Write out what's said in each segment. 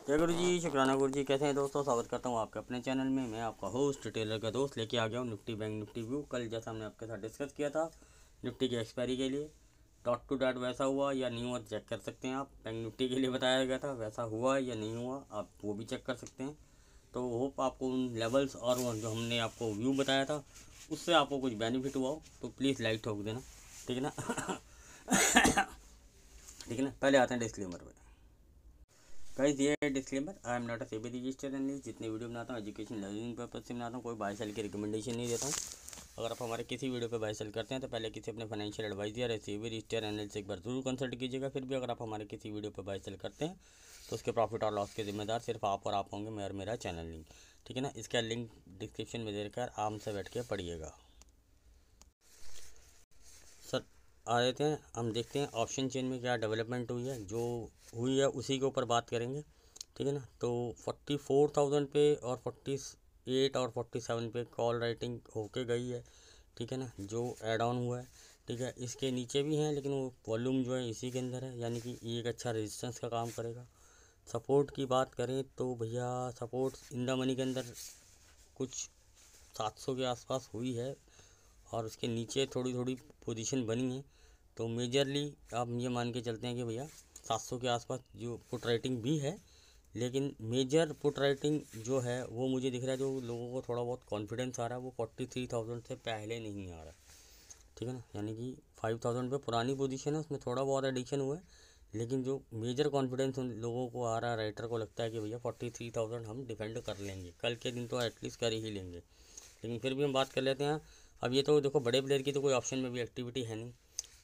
जय गुरु जी, शुक्राना गुरु जी। कैसे हैं दोस्तों? स्वागत करता हूं आपके अपने चैनल में। मैं आपका होस्ट टेलर का दोस्त लेके आ गया हूं निफ्टी बैंक निफ्टी व्यू। कल जैसा हमने आपके साथ डिस्कस किया था निफ्टी की एक्सपायरी के लिए, डॉट टू डॉट वैसा हुआ या नहीं हुआ चेक कर सकते हैं आप। बैंक निफ्टी के लिए बताया गया था, वैसा हुआ या नहीं हुआ आप वो भी चेक कर सकते हैं। तो होप आपको उन लेवल्स और जो हमने आपको व्यू बताया था उससे आपको कुछ बेनिफिट हुआ हो तो प्लीज़ लाइक ठोक देना, ठीक है ना। ठीक है ना। पहले आते हैं डिस्क्लेमर में। गाइस ये disclaimer, I am not a SEBI registered analyst. जितने वीडियो बनाता हूँ एजुकेशन लर्निंग पर्पज से बनाता हूँ, कोई बाय सेल की रिकमेंडेशन नहीं देता हूँ। अगर आप हमारे किसी वीडियो पे बाय सेल करते हैं तो पहले किसी अपने फाइनेंशियल एडवाइजर या सेबी रजिस्टर्ड एनालिस्ट से एक बार जरूर कंसल्ट कीजिएगा। फिर भी अगर आप हमारे किसी वीडियो पर बाय सेल करते हैं तो उसके प्रॉफिट और लॉस के जिम्मेदार सिर्फ आप और आप होंगे, मैं और मेरा चैनल लिंक, ठीक है ना। इसका लिंक डिस्क्रिप्शन में देकर आराम से बैठ के पढ़िएगा। सर आ जाते हैं, हम देखते हैं ऑप्शन चेन में क्या डेवलपमेंट हुई है। जो हुई है उसी के ऊपर बात करेंगे, ठीक है ना। तो 44,000 पे और 48 और 47 पे कॉल राइटिंग होके गई है, ठीक है ना, जो ऐड ऑन हुआ है, ठीक है। इसके नीचे भी हैं लेकिन वो वॉल्यूम जो है इसी के अंदर है, यानी कि ये एक अच्छा रेजिस्टेंस का काम करेगा। सपोर्ट की बात करें तो भैया सपोर्ट इन द मनी के अंदर कुछ 700 के आसपास हुई है और उसके नीचे थोड़ी थोड़ी पोजीशन बनी है। तो मेजरली आप ये मान के चलते हैं कि भैया 700 के आसपास जो पुट राइटिंग भी है, लेकिन मेजर पुट राइटिंग जो है वो मुझे दिख रहा है, जो लोगों को थोड़ा बहुत कॉन्फिडेंस आ रहा है वो 43,000 से पहले नहीं आ रहा, ठीक है ना। यानी कि 5,000 पे पुरानी पोजीशन है, उसमें थोड़ा बहुत एडिशन हुआ है, लेकिन जो मेजर कॉन्फिडेंस उन लोगों को आ रहा है, राइटर को लगता है कि भैया 43,000 हम डिफेंड कर लेंगे, कल के दिन तो एटलीस्ट कर ही लेंगे। लेकिन फिर भी हम बात कर लेते हैं। अब ये तो देखो बड़े प्लेयर की तो कोई ऑप्शन में भी एक्टिविटी है नहीं,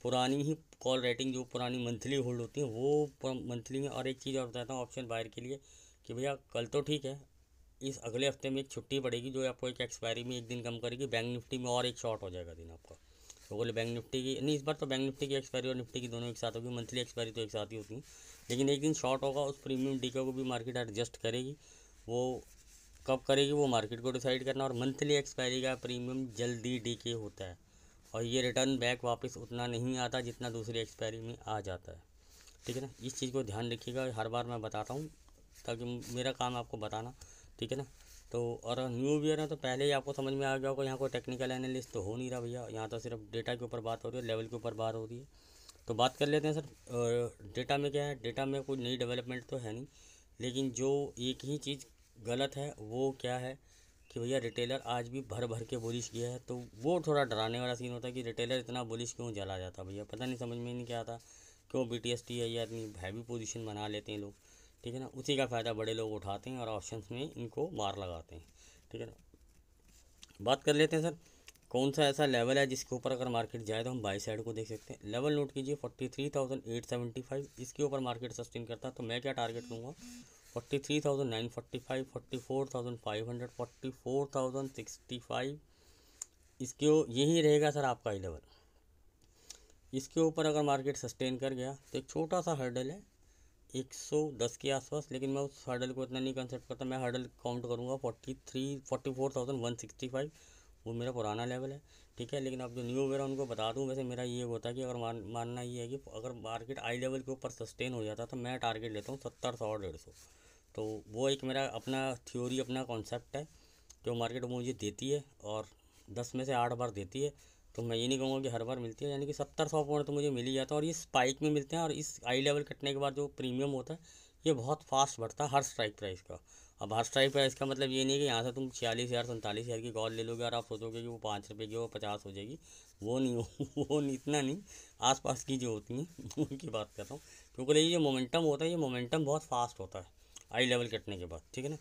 पुरानी ही कॉल राइटिंग जो पुरानी मंथली होल्ड होती है वो मंथली में। और एक चीज़ और बताता हूँ ऑप्शन बायर के लिए कि भैया कल तो ठीक है, इस अगले हफ्ते में एक छुट्टी पड़ेगी जो आपको एक एक्सपायरी में एक दिन कम करेगी। बैंक निफ्टी में और एक शॉर्ट हो जाएगा दिन आपका, तो बोले बैंक निफ्टी की नहीं, इस बार तो बैंक निफ्टी की एक्सपायरी और निफ्टी की दोनों एक साथ होगी। मंथली एक्सपायरी तो एक साथ ही होती है, लेकिन एक दिन शॉर्ट होगा, उस प्रीमियम डीके को भी मार्केट एडजस्ट करेगी। वो कब करेगी वो मार्केट को डिसाइड करना। और मंथली एक्सपायरी का प्रीमियम जल्दी डीके होता है और ये रिटर्न बैक वापस उतना नहीं आता जितना दूसरी एक्सपायरी में आ जाता है, ठीक है ना। इस चीज़ को ध्यान रखिएगा, हर बार मैं बताता हूँ ताकि मेरा काम आपको बताना, ठीक है ना। तो और न्यू ईयर है तो पहले ही आपको समझ में आ गया होगा, यहाँ कोई टेक्निकल एनालिस्ट तो हो नहीं रहा भैया, यहाँ तो सिर्फ डेटा के ऊपर बात हो रही है, लेवल के ऊपर बात हो रही है। तो बात कर लेते हैं सर, डेटा में क्या है। डेटा में कोई नई डेवलपमेंट तो है नहीं, लेकिन जो एक ही चीज़ गलत है वो क्या है कि भैया रिटेलर आज भी भर भर के बुलिश किया है। तो वो थोड़ा डराने वाला सीन होता है कि रिटेलर इतना बुलिश क्यों चला जाता भैया, पता नहीं, समझ में नहीं क्या आता क्यों BTST है या इतनी हैवी पोजीशन बना लेते हैं लोग, ठीक है ना। उसी का फ़ायदा बड़े लोग उठाते हैं और ऑप्शंस में इनको मार लगाते हैं, ठीक है ना। बात कर लेते हैं सर, कौन सा ऐसा लेवल है जिसके ऊपर अगर मार्केट जाए तो हम बाई साइड को देख सकते हैं। लेवल नोट कीजिए 43,875, इसके ऊपर मार्केट सस्टेन करता है तो मैं क्या टारगेट लूँगा, 43,945, 44,500, 44,065, इसके यही रहेगा सर आपका ही लेवल। इसके ऊपर अगर मार्केट सस्टेन कर गया तो एक छोटा सा हर्डल है 110 के आसपास, लेकिन मैं उस हर्डल को इतना नहीं कंसिडर करता। मैं हर्डल काउंट करूँगा 44,165, वो मेरा पुराना लेवल है, ठीक है। लेकिन अब जो न्यू वेयर उनको बता दूं, वैसे मेरा ये होता है कि अगर मानना ये है कि अगर मार्केट आई लेवल के ऊपर सस्टेन हो जाता तो मैं टारगेट लेता हूँ 70, 100, 150। तो वो एक मेरा अपना थ्योरी, अपना कॉन्सेप्ट है जो मार्केट मुझे देती है और 10 में से 8 बार देती है। तो मैं ये नहीं कहूँगा कि हर बार मिलती है, यानी कि 70-100 पॉइंट तो मुझे मिल ही जाता है और ये स्पाइक में मिलते हैं। और इस आई लेवल कटने के बाद जो प्रीमियम होता है ये बहुत फास्ट बढ़ता है हर स्ट्राइक प्राइस का। अब हर स्ट्राइक प्राइस का मतलब ये नहीं है कि यहाँ से तुम 46,000 47,000 की कॉल ले लोगे और आप सोचोगे कि वो 5 रुपये की वो 50 हो जाएगी, वो नहीं हो वो नहीं, इतना नहीं। आसपास की जो होती हैं उनकी बात कर रहा हूँ, क्योंकि ये जो मोमेंटम होता है ये मोमेंटम बहुत फास्ट होता है आई लेवल कटने के बाद, ठीक है ना।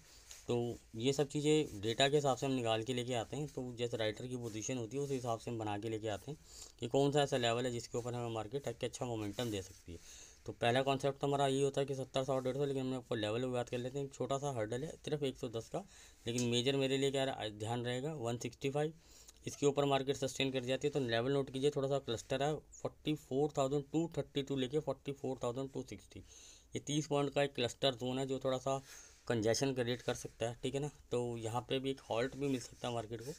तो ये सब चीज़ें डेटा के हिसाब से हम निकाल के लेके आते हैं। तो जैसे राइटर की पोजीशन होती है उस हिसाब से हम बना के लेके आते हैं कि कौन सा ऐसा लेवल है जिसके ऊपर हमें मार्केट अच्छा मोमेंटम दे सकती है। तो पहला कॉन्सेप्ट तो हमारा ये होता है कि 70, 100, 150, लेकिन हम आपको लेवल में बात कर लेते हैं। एक छोटा सा हर्डल है सिर्फ 110 का, लेकिन मेजर मेरे लिए क्या ध्यान रहेगा 165, इसके ऊपर मार्केट सस्टेन कर जाती है तो लेवल नोट कीजिए। थोड़ा सा क्लस्टर है 44,232 लेके 44,260, ये 30 पॉइंट का एक क्लस्टर जोन है जो थोड़ा सा कंजेशन क्रिएट कर सकता है, ठीक है ना। तो यहाँ पे भी एक हॉल्ट भी मिल सकता है मार्केट को।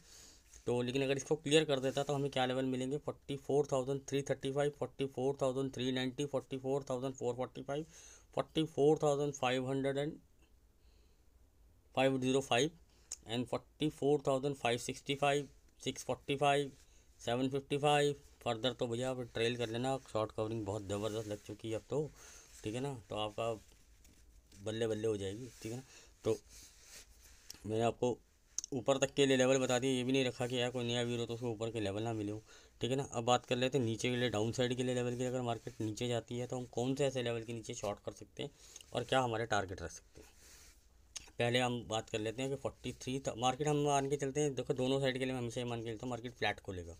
तो लेकिन अगर इसको क्लियर कर देता तो हमें क्या लेवल मिलेंगे, 44,335, 44,390, 44,445, 44,500 505 एंड 44,565, 645, 755। फर्दर तो भैया आप ट्रेल कर लेना, शॉर्ट कवरिंग बहुत ज़बरदस्त लग चुकी है अब तो, ठीक है ना। तो आपका बल्ले बल्ले हो जाएगी, ठीक है ना। तो मैंने आपको ऊपर तक के लिए लेवल बता दिए, ये भी नहीं रखा कि यार कोई नया व्यूअर हो तो उसको ऊपर के लेवल ना मिले हो, ठीक है ना। अब बात कर लेते हैं नीचे के लिए, डाउन साइड के लिए लेवल के लिए। अगर मार्केट नीचे जाती है तो हम कौन से ऐसे लेवल के नीचे शॉर्ट कर सकते हैं और क्या हमारे टारगेट रख सकते हैं। पहले हम बात कर लेते हैं कि 43 मार्केट हम मान के चलते हैं। देखो दोनों साइड के लिए मैं हमेशा मान के चलता हूँ मार्केट फ्लैट खोलेगा।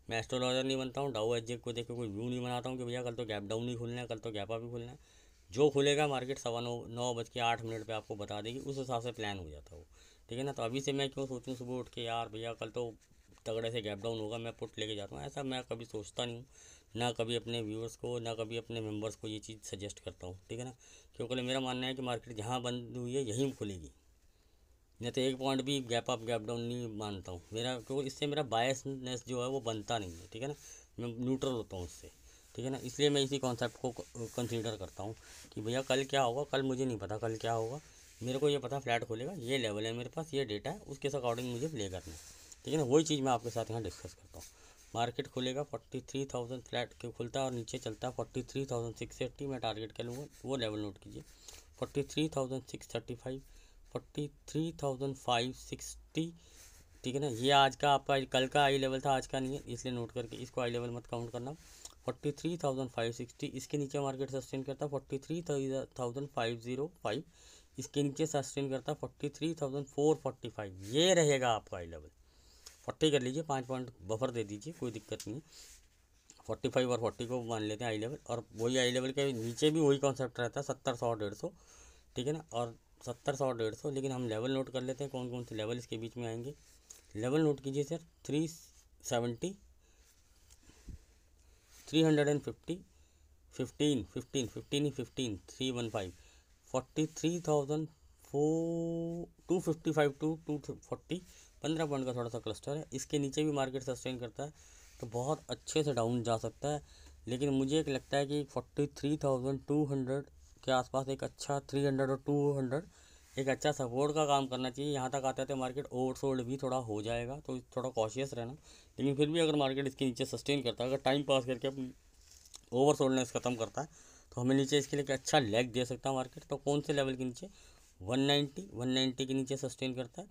मैं एस्ट्रोलॉजर नहीं बनता हूँ, डाउ एज को देख के कोई व्यू नहीं बनाता हूँ कि भैया कल तो गैप डाउन ही खुलना है, कल तो गैप अप ही खुलना है। जो खुलेगा मार्केट 9:08 पे आपको बता देगी, उस हिसाब से प्लान हो जाता है वो, ठीक है ना। तो अभी से मैं क्यों सोचूं सुबह उठ के यार भैया कल तो तगड़े से गैप डाउन होगा, मैं पुट लेके जाता हूँ, ऐसा मैं कभी सोचता नहीं हूँ। ना कभी अपने व्यूअर्स को, ना कभी अपने मेंबर्स को ये चीज़ सजेस्ट करता हूँ, ठीक है ना। क्योंकि मेरा मानना है कि मार्केट जहाँ बंद हुई है यहीं खुलेगी, नहीं तो एक पॉइंट भी गैप अप गैप डाउन नहीं मानता हूँ मेरा, क्योंकि इससे मेरा बायसनेस जो है वो बनता नहीं है, ठीक है ना। मैं न्यूट्रल होता हूँ उससे, ठीक है ना। इसलिए मैं इसी कॉन्सेप्ट को कंसीडर करता हूँ कि भैया कल क्या होगा, कल मुझे नहीं पता कल क्या होगा। मेरे को ये पता फ्लैट खोलेगा, ये लेवल है मेरे पास, ये डेटा है, उसके अकॉर्डिंग मुझे प्ले करना है, ठीक है ना। वही चीज़ मैं आपके साथ यहाँ डिस्कस करता हूँ। मार्केट खुलेगा 43,000 फ्लैट क्यों खुलता है और नीचे चलता है 43,680, मैं टारगेट कर लूँगा, वो लेवल नोट कीजिए। 43,635, 43,560, ठीक है ना। ये आज का आपका कल का आई लेवल था, आज का नहीं है, इसलिए नोट करके इसको आई लेवल मत काउंट करना। 43,560, इसके नीचे मार्केट सस्टेन करता 43,505, इसके नीचे सस्टेन करता 43,445, ये रहेगा आपका आई लेवल। 40 कर लीजिए, 5 पॉइंट बफर दे दीजिए, कोई दिक्कत नहीं है। 45 और 40 को मान लेते हैं आई लेवल, और वही आई लेवल के नीचे भी वही कॉन्सेप्ट रहता है 70, 100, 150, ठीक है ना। और 70, 100, 150, लेकिन हम लेवल नोट कर लेते हैं कौन कौन से लेवल इसके बीच में आएंगे। लेवल नोट कीजिए सर, 370, 350, 15, 15, 15 ही 15, 315, 43,000, 255 टू 240, 15 पॉइंट का थोड़ा सा क्लस्टर है। इसके नीचे भी मार्केट सस्टेन करता है तो बहुत अच्छे से डाउन जा सकता है, लेकिन मुझे एक लगता है कि 43,200 के आसपास एक अच्छा 300 और 200 एक अच्छा सपोर्ट का काम करना चाहिए। यहाँ तक आते आते मार्केट ओवरसोल्ड भी थोड़ा हो जाएगा, तो थोड़ा कॉशियस रहना। लेकिन फिर भी अगर मार्केट इसके नीचे सस्टेन करता है, अगर टाइम पास करके अपनी ओवरसोल्डनेस ख़त्म करता है, तो हमें नीचे इसके लिए एक अच्छा लेग दे सकता है मार्केट। तो कौन से लेवल के नीचे, 190 के नीचे सस्टेन करता है,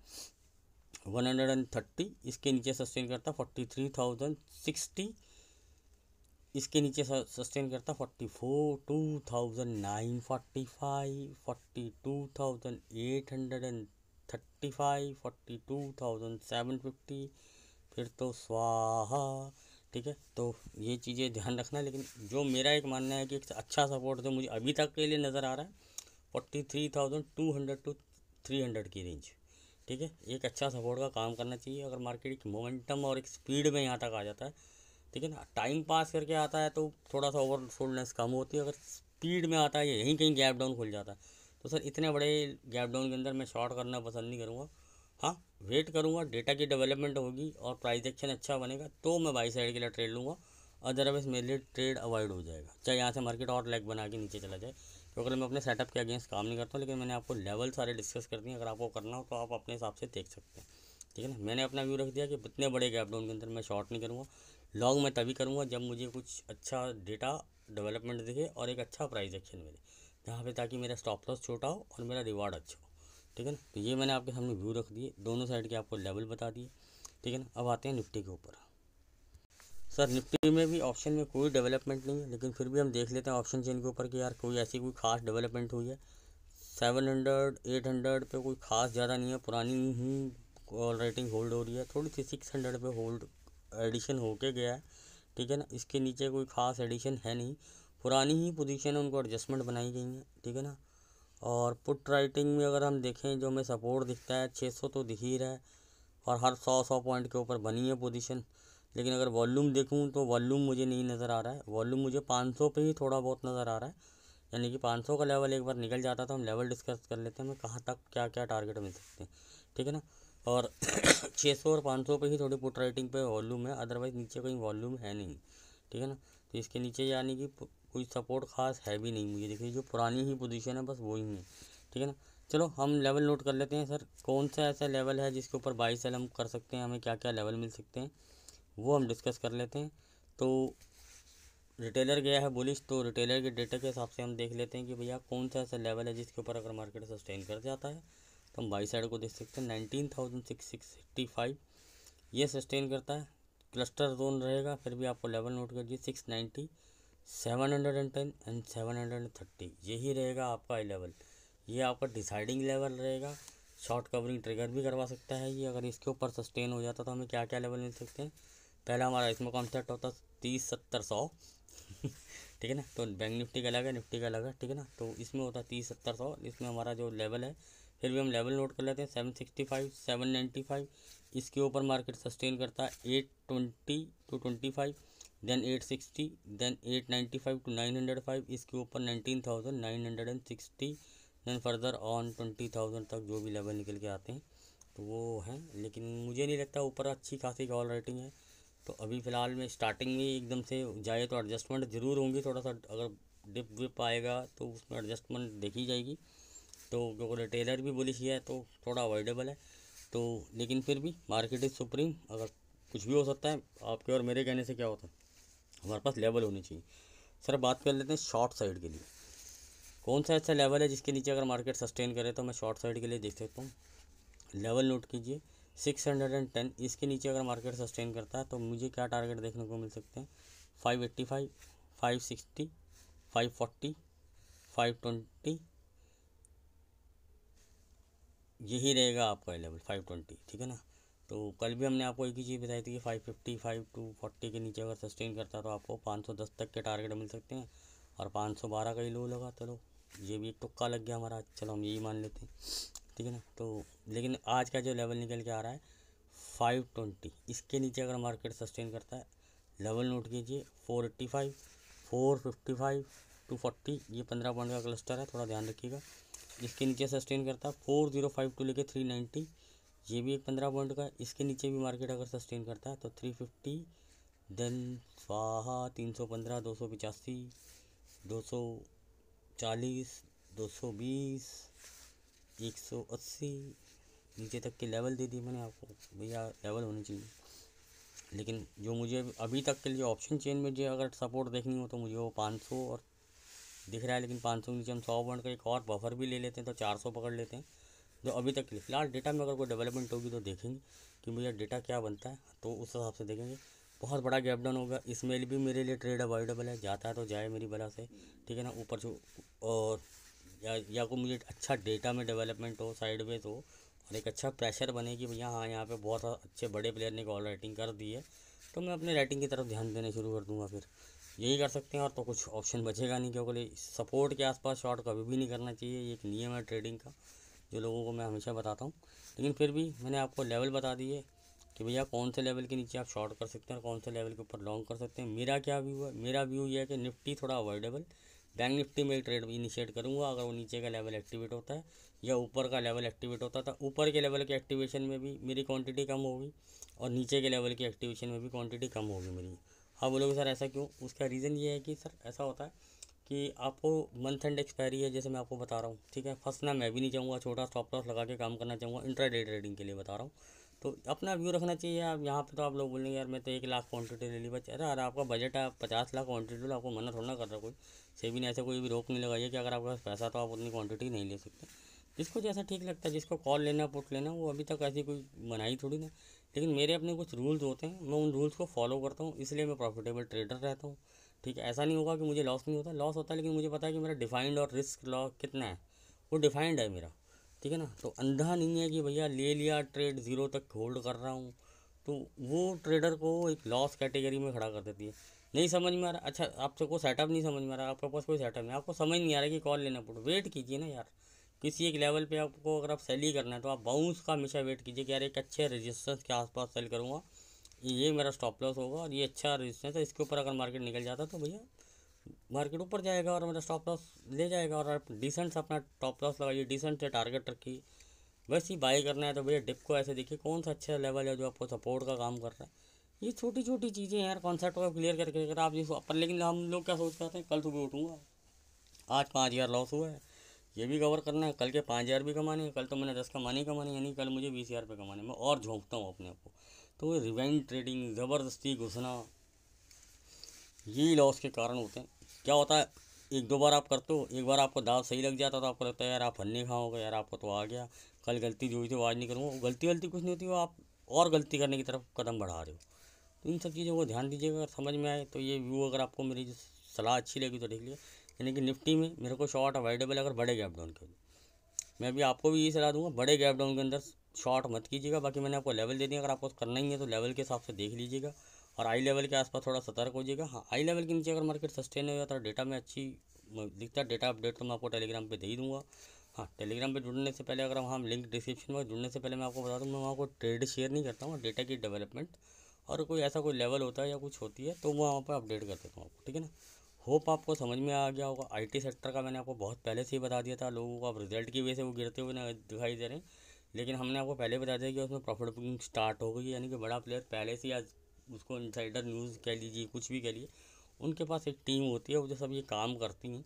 130 इसके नीचे सस्टेन करता है, 43,060 इसके नीचे सस्टेन करता 42,945, 42,835, 42,750, फिर तो स्वाहा, ठीक है। तो ये चीज़ें ध्यान रखना। लेकिन जो मेरा एक मानना है कि एक अच्छा सपोर्ट जो मुझे अभी तक के लिए नज़र आ रहा है 43,200 टू 300 की रेंज, ठीक है। एक अच्छा सपोर्ट का काम करना चाहिए। अगर मार्केट एक मोमेंटम और एक स्पीड में यहाँ तक आ जाता है, ठीक है ना, टाइम पास करके आता है तो थोड़ा सा ओवर सोल्डनेस कम होती है। अगर स्पीड में आता है यहीं कहीं गैप डाउन खुल जाता है, तो सर इतने बड़े गैप डाउन के अंदर मैं शॉर्ट करना पसंद नहीं करूँगा। हाँ, वेट करूँगा, डेटा की डेवलपमेंट होगी और प्राइस एक्शन अच्छा बनेगा तो मैं बाई साइड के लिए ट्रेड लूँगा, अदरवाइज मेरे लिए ट्रेड अवॉइड हो जाएगा, चाहे यहाँ से मार्केट और लेग बना के नीचे चला जाए। क्योंकि मैं अपने सेटअप के अगेंस्ट काम नहीं करता हूँ, लेकिन मैंने आपको लेवल सारे डिस्कस कर दिए। अगर आपको करना हो तो आप अपने हिसाब से देख सकते हैं, ठीक है ना। मैंने अपना व्यू रख दिया कि इतने बड़े गैप डाउन के अंदर मैं शॉर्ट नहीं करूँगा। लॉन्ग मैं तभी करूँगा जब मुझे कुछ अच्छा डेटा डेवलपमेंट दिखे और एक अच्छा प्राइस एक्शन मिले, जहाँ पे ताकि मेरा स्टॉप लॉस छोटा हो और मेरा रिवार्ड अच्छा हो, ठीक है ना। तो ये मैंने आपके सामने व्यू रख दिए, दोनों साइड के आपको लेवल बता दिए, ठीक है ना। अब आते हैं निफ्टी के ऊपर। सर निफ्टी में भी ऑप्शन में कोई डेवलपमेंट नहीं है, लेकिन फिर भी हम देख लेते हैं ऑप्शन चेन के ऊपर कि यार कोई ऐसी कोई खास डेवलपमेंट हुई है। 700, 800 पे कोई खास ज़्यादा नहीं है, पुरानी ही कॉल रेटिंग होल्ड हो रही है। थोड़ी सी 600 पे होल्ड एडिशन होके गया है, ठीक है ना। इसके नीचे कोई खास एडिशन है नहीं, पुरानी ही पोजीशन है, उनको एडजस्टमेंट बनाई गई है, ठीक है ना। और पुट राइटिंग में अगर हम देखें जो हमें सपोर्ट दिखता है 600 तो दिख ही रहा है, और हर 100 पॉइंट के ऊपर बनी है पोजीशन। लेकिन अगर वॉल्यूम देखूं तो वॉल्यूम मुझे नहीं नज़र आ रहा है, वॉल्यूम मुझे 500 पे ही थोड़ा बहुत नज़र आ रहा है। यानी कि 500 का लेवल एक बार निकल जाता तो हम लेवल डिस्कस कर लेते हैं हमें कहाँ तक क्या क्या टारगेट मिल सकते हैं, ठीक है ना। और 600 और 500 पे ही थोड़ी पुट राइटिंग पे वॉल्यूम है, अदरवाइज़ नीचे कहीं वॉल्यूम है नहीं, ठीक है ना। तो इसके नीचे यानी कि कोई सपोर्ट खास है भी नहीं मुझे, देखिए जो पुरानी ही पोजीशन है बस वही है, ठीक है ना। चलो हम लेवल नोट कर लेते हैं सर, कौन सा ऐसा लेवल है जिसके ऊपर बाई सेल हम कर सकते हैं, हमें क्या क्या लेवल मिल सकते हैं वो हम डिस्कस कर लेते हैं। तो रिटेलर गया है बुलिश, तो रिटेलर के डेटा के हिसाब से हम देख लेते हैं कि भैया कौन सा ऐसा लेवल है जिसके ऊपर अगर मार्केट सस्टेन कर जाता है तो हम बाई साइड को देख सकते हैं 19,665 ये सस्टेन करता है, क्लस्टर जोन रहेगा। फिर भी आपको लेवल नोट कर दिए 690, 710 एंड 730 यही रहेगा आपका आई लेवल। ये आपका डिसाइडिंग लेवल रहेगा, शॉर्ट कवरिंग ट्रिगर भी करवा सकता है ये। अगर इसके ऊपर सस्टेन हो जाता तो हमें क्या क्या लेवल मिल सकते हैं। पहला हमारा इसमें कॉन्सेप्ट होता 30-70-100 ठीक है ना, तो बैंक निफ्टी का अलग है, निफ्टी का अलग है, ठीक है ना। तो इसमें होता है 30-70-100, इसमें हमारा जो लेवल है फिर भी हम लेवल नोट कर लेते हैं 765, 795 इसके ऊपर मार्केट सस्टेन करता है 820-25, देन 860, देन 895-905 इसके ऊपर 19,960, देन फर्दर ऑन 20,000 तक जो भी लेवल निकल के आते हैं तो वो हैं। लेकिन मुझे नहीं लगता ऊपर अच्छी खासी कॉल रेटिंग है, तो अभी फ़िलहाल में स्टार्टिंग में एकदम से जाए तो एडजस्टमेंट ज़रूर होंगी, थोड़ा सा अगर डिप विप आएगा तो उसमें एडजस्टमेंट देखी जाएगी। तो क्योंकि रिटेलर भी बुलिश है तो थोड़ा अवॉइडेबल है। तो लेकिन फिर भी मार्केट इज़ सुप्रीम, अगर कुछ भी हो सकता है, आपके और मेरे कहने से क्या होता है, हमारे पास लेवल होनी चाहिए। सर बात कर लेते हैं शॉर्ट साइड के लिए, कौन सा ऐसा लेवल है जिसके नीचे अगर मार्केट सस्टेन करे तो मैं शॉर्ट साइड के लिए देख सकता हूँ। लेवल नोट कीजिए 610, इसके नीचे अगर मार्केट सस्टेन करता है तो मुझे क्या टारगेट देखने को मिल सकते हैं 585, 560, 540, 520 यही रहेगा आपका लेवल 520, ठीक है ना। तो कल भी हमने आपको एक ही चीज़ बताई थी कि 555 टू 40 के नीचे अगर सस्टेन करता है तो आपको 510 तक के टारगेट मिल सकते हैं, और 512 का ही लो लगा। चलो ये भी एक तुक्का लग गया हमारा, चलो हम यही मान लेते हैं, ठीक है ना। तो लेकिन आज का जो लेवल निकल के आ रहा है 520, इसके नीचे अगर मार्केट सस्टेन करता है लेवल नोट कीजिए 485, 455 टू 40 ये 15 पॉइंट का क्लस्टर है, थोड़ा ध्यान रखिएगा। इसके नीचे सस्टेन करता है 4052 लेके 390, ये भी एक 15 पॉइंट का। इसके नीचे भी मार्केट अगर सस्टेन करता है तो 350, देन स्वाहा 315, 285, 240, 220, 180 नीचे तक के लेवल दे दिए मैंने आपको, भैया लेवल होनी चाहिए। लेकिन जो मुझे अभी तक के लिए ऑप्शन चेन में जो अगर सपोर्ट देखनी हो तो मुझे वो 500 और दिख रहा है, लेकिन 500 के नीचे हम 100 पॉइंट का एक और बफर भी ले लेते हैं तो 400 पकड़ लेते हैं। जो अभी तक के लिए फ़िलहाल डेटा में अगर कोई डेवलपमेंट होगी तो देखेंगे कि भैया डेटा क्या बनता है, तो उस हिसाब से देखेंगे। बहुत बड़ा गैप डाउन होगा, इसमें भी मेरे लिए ट्रेड अवॉइडेबल है, जाता है तो जाए मेरी बला से, ठीक है ना। ऊपर जो और या कोई मुझे अच्छा डेटा में डेवलपमेंट हो, साइडवेज हो, और एक अच्छा प्रेशर बने कि भैया हाँ यहाँ पे बहुत अच्छे बड़े प्लेयर ने कॉल राइटिंग कर दी है, तो मैं अपने राइटिंग की तरफ ध्यान देना शुरू कर दूँगा। फिर यही कर सकते हैं, और तो कुछ ऑप्शन बचेगा नहीं, क्योंकि सपोर्ट के आसपास शॉर्ट कभी भी नहीं करना चाहिए, ये एक नियम है ट्रेडिंग का जो लोगों को मैं हमेशा बताता हूँ। लेकिन फिर भी मैंने आपको लेवल बता दिए कि भैया कौन से लेवल के नीचे आप शॉर्ट कर सकते हैं और कौन से लेवल के ऊपर लॉन्ग कर सकते हैं। मेरा क्या व्यू है, मेरा व्यू ये है कि निफ्टी थोड़ा अवॉइडेबल, बैंक निफ्टी में ट्रेड इनिशिएट करूँगा अगर वो नीचे का लेवल एक्टिवेट होता है या ऊपर का लेवल एक्टिवेट होता था। ऊपर के लेवल के एक्टिवेशन में भी मेरी क्वांटिटी कम होगी और नीचे के लेवल के एक्टिवेशन में भी क्वांटिटी कम होगी मेरी। हाँ बोलोगे सर ऐसा क्यों, उसका रीज़न ये है कि सर ऐसा होता है कि आपको मंथ एंड एक्सपायरी है, जैसे मैं आपको बता रहा हूँ, ठीक है। फंसना मैं भी नहीं चाहूँगा, छोटा स्टॉप लॉस लगा के काम करना चाहूँगा, इंट्राडे ट्रेडिंग के लिए बता रहा हूँ। तो अपना व्यू रखना चाहिए। आप यहाँ पे तो आप लोग बोलेंगे यार मैं तो 1 लाख क्वांटिटी ले ली बच, अरे यार आपका बजट है, आप 50 लाख क्वांटिटी लो, आपको मना थोड़ा ना कर रहा कोई, सेबी ने ऐसे कोई भी रोक नहीं लगाई है कि अगर आपके पास पैसा तो आप उतनी क्वांटिटी नहीं ले सकते। जिसको जैसा ठीक लगता है, जिसको कॉल लेना पुट लेना, वो अभी तक ऐसी कोई बनाई थोड़ी ना। लेकिन मेरे अपने कुछ रूल्स होते हैं, मैं उन रूल्स को फॉलो करता हूँ, इसलिए मैं प्रॉफिटेबल ट्रेडर रहता हूँ, ठीक है। ऐसा नहीं होगा कि मुझे लॉस नहीं होता, लॉस होता है, लेकिन मुझे पता है कि मेरा डिफाइंड और रिस्क लॉ कितना है, वो डिफाइंड है मेरा, ठीक है ना। तो अंधा नहीं है कि भैया ले लिया ट्रेड ज़ीरो तक होल्ड कर रहा हूँ, तो वो ट्रेडर को एक लॉस कैटेगरी में खड़ा कर देती है। नहीं समझ में आ रहा, अच्छा आपसे कोई सेटअप नहीं समझ में आ रहा, आपके पास कोई सेटअप नहीं, आपको समझ नहीं आ रहा कि कॉल लेना पड़ो, वेट कीजिए ना यार। किसी एक लेवल पे आपको अगर आप सेल ही करना है तो आप बाउंस का हमेशा वेट कीजिए कि यार एक अच्छे रेजिस्टेंस के आसपास सेल करूँगा, ये मेरा स्टॉप लॉस होगा और ये अच्छा रेजिस्टेंस है, इसके ऊपर अगर मार्केट निकल जाता तो भैया मार्केट ऊपर जाएगा और मेरा स्टॉप लॉस ले जाएगा, और आप डिसेंट अपना टॉप लॉस लगाइए, डिसेंट से टारगेट रखिए। बस ही बाई करना है तो भैया डिप को ऐसे देखिए कौन सा अच्छा लेवल है जो आपको सपोर्ट का काम कर रहा है। ये छोटी छोटी चीज़ें यार, कॉन्सेप्ट को क्लियर करके अगर आप जिसको अपन, लेकिन हम लोग क्या सोच करते हैं कल सुबह उठूँगा आज 5,000 लॉस हुआ है, ये भी कवर करना है, कल के 5,000 भी कमाने हैं, कल तो मैंने 10 कमाने ही कमाने, यानी कल मुझे 20,000 रुपये कमाने, मैं और झोंकता हूँ अपने आप को। तो रिवेंज ट्रेडिंग, ज़बरदस्ती घुसना, यही लॉस के कारण होते हैं। क्या होता है, एक दो बार आप करते हो, एक बार आपको दाव सही लग जाता है तो आपको लगता है यार आप फन्नी खाओगे, यार आपको तो आ गया, कल गलती जो हुई थी वो आज नहीं करूँगा। गलती गलती कुछ नहीं होती, वो आप और गलती करने की तरफ कदम बढ़ा रहे हो। तो इन सब चीज़ों को ध्यान दीजिएगा, अगर समझ में आए तो ये व्यू, अगर आपको मेरी जो सलाह अच्छी लगी तो देख लिया। यानी कि निफ्टी में मेरे को शॉर्ट अवॉइडेबल अगर बड़े गैप डाउन के, मैं भी आपको भी यही सलाह दूंगा, बड़े गैप डाउन के अंदर शॉर्ट मत कीजिएगा। बाकी मैंने आपको लेवल दे दिया, अगर आपको करना ही है तो लेवल के हिसाब से देख लीजिएगा, और आई लेवल के आसपास थोड़ा सतर्क हो जाएगा। हाँ, आई लेवल के नीचे अगर मार्केट सस्टेन हो जाता है, डेटा में अच्छी दिखता है, डेटा अपडेट तो मैं आपको टेलीग्राम पे दे ही दूँगा। हाँ, टेलीग्राम पे जुड़ने से पहले, अगर वहाँ लिंक डिस्क्रिप्शन में, जुड़ने से पहले मैं आपको बता दूँ, मैं वहाँ को ट्रेड शेयर नहीं करता हूँ, डेटा की डेवलपमेंट, और कोई ऐसा कोई लेवल होता है या कुछ होती है तो मैं वहाँ पर अपडेट कर देता हूँ आपको, ठीक है ना। होप आपको समझ में आ गया होगा। आईटी सेक्टर का मैंने आपको बहुत पहले से ही बता दिया था, लोगों को अब रिजल्ट की वजह से वो गिरते हुए ना दिखाई दे रहे हैं, लेकिन हमने आपको पहले बता दिया कि उसमें प्रॉफिट बुकिंग स्टार्ट हो गई है। यानी कि बड़ा प्लेयर पहले से, आज उसको इनसाइडर न्यूज़ कह लीजिए, कुछ भी कह लीजिए, उनके पास एक टीम होती है, वो जो सब ये काम करती हैं,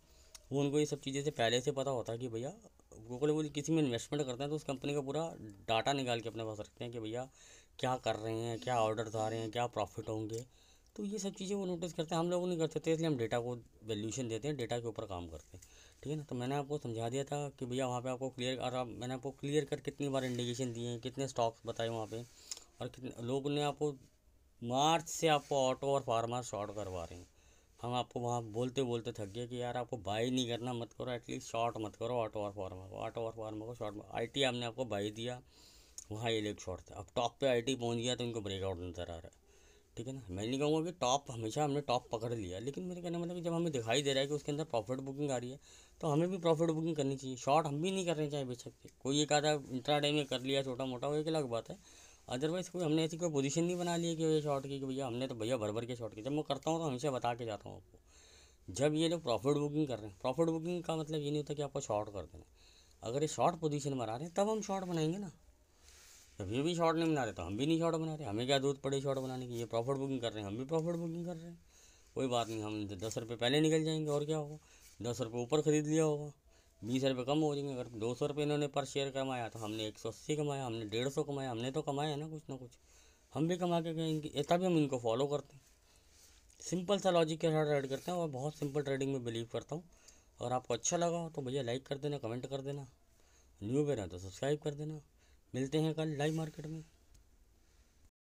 वो उनको ये सब चीज़ें से पहले से पता होता है कि भैया, वो किसी में इन्वेस्टमेंट करते हैं तो उस कंपनी का पूरा डाटा निकाल के अपने पास रखते हैं कि भैया क्या कर रहे हैं, क्या ऑर्डर्स आ रहे हैं, क्या प्रॉफिट होंगे। तो ये सब चीज़ें वो नोटिस करते हैं, हम लोग नहीं कर सकते, इसलिए हम डेटा को वैल्यूशन देते हैं, डेटा के ऊपर काम करते हैं, ठीक है ना। तो मैंने आपको समझा दिया था कि भैया वहाँ पे आपको क्लियर, और मैंने आपको क्लियर कर कितनी बार इंडिकेशन दिए हैं, कितने स्टॉक्स बताए वहाँ पे, और कितने लोग ने आपको मार्च से आपको ऑटो और फार्मा शॉर्ट करवा रहे हैं। हम आपको वहाँ बोलते बोलते थक गए कि यार आपको बाई नहीं करना, मत करो, एटलीस्ट शॉर्ट मत करो ऑटो और फार्मा को, ऑटो और फार्मा को शॉर्ट। आईटी हमने आपको बाई दिया, वहाँ ये लेग शॉर्ट था, अब टॉप पे आईटी पहुँच गया तो इनको ब्रेकआउट नज़र आ रहा है, ठीक है ना। मैं नहीं कहूँगा कि टॉप, हमेशा हमने टॉप पकड़ लिया, लेकिन मेरे कहने मतलब कि जब हमें दिखाई दे रहा है कि उसके अंदर प्रॉफिट बुकिंग आ रही है, तो हमें भी प्रॉफिट बुकिंग करनी चाहिए। शॉर्ट हम भी नहीं कर रहे, चाहे बेशक कोई एक आधा इंट्राडे में कर लिया छोटा मोटा, वो एक अलग बात है। अदरवाइज़ कोई हमने ऐसी कोई पोजीशन नहीं बना ली है कि ये शॉर्ट की, कि भैया हमने तो भैया भर भर के शॉर्ट की। जब मैं करता हूँ तो हमेशा बता के जाता हूँ आपको, जब ये लोग प्रॉफिट बुकिंग कर रहे हैं, प्रॉफिट बुकिंग का मतलब ये नहीं होता कि आपको शॉर्ट कर देना। अगर ये शॉर्ट पोजीशन बना रहे हैं तब हम शॉर्ट बनाएंगे ना। जब ये भी शॉर्ट नहीं बना रहे तो हम भी नहीं शॉर्ट बना रहे, हमें क्या जरूरत पड़े शॉर्ट बनाने की। ये प्रॉफिट बुकिंग कर रहे हैं, हम भी प्रॉफिट बुकिंग कर रहे हैं, कोई बात नहीं, हम 10 रुपये पहले निकल जाएंगे, और क्या होगा, 10 रुपये ऊपर ख़रीद लिया होगा, 20 रुपये कम हो जाएंगे। अगर 200 रुपये इन्होंने पर शेयर कमाया तो हमने 180 कमाया, हमने 150 कमाया, हमने तो कमाया है ना कुछ, हम भी कमा के गए, तभी हम इनको फॉलो करते हैं। सिंपल सा लॉजिक के साथ ट्रेड करते हैं, और बहुत सिंपल ट्रेडिंग में बिलीव करता हूँ। अगर आपको अच्छा लगा हो तो भैया लाइक कर देना, कमेंट कर देना, न्यू पे रहें तो सब्सक्राइब कर देना। मिलते हैं कल लाइव मार्केट में।